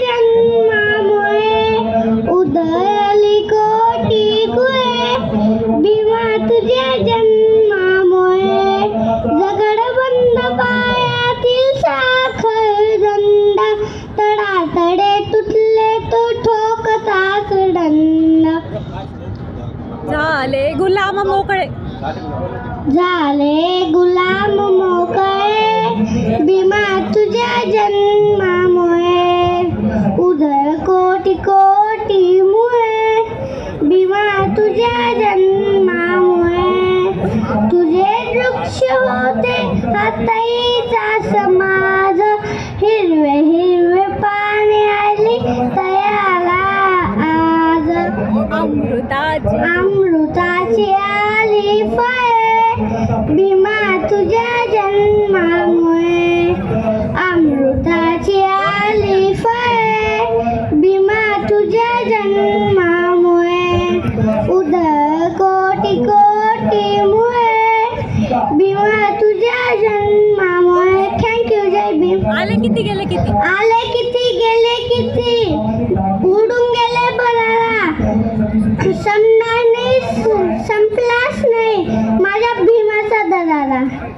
जन्मामुळे उधळली कोटी कुळे. भीमा तुझ्या जन्मामुळे जगडबंद पायातील साखर दंड. तडातडे तुटले तो ठोकताच दंड. झाले गुलाम मोकळे. झाले गुलाम मोकळे. भीमा तुझ्या जन्मामुळे उधळ कोटी कोटी मुळे. भीमा तुझ्या जन्मामुळे तुझे वृक्ष होते हाताईचा समाज. हिरवे हिरवे पाने आली तयाला आज. अमृताची आली फळे. भीमा तुझ्या जन्मामुळे अमृताची आली फळे. भीमा तुझ्या जन्मामुळे उधळ कोटी कोटी मुळे. भीमा तुझ्या जन्मामुळे. थँक्यू. जय भीम. आले किती गेले किती. आले किती गेले किती. उडून गेले बनाला. संपलाच नाही माझ्या भीमाचा दरारा.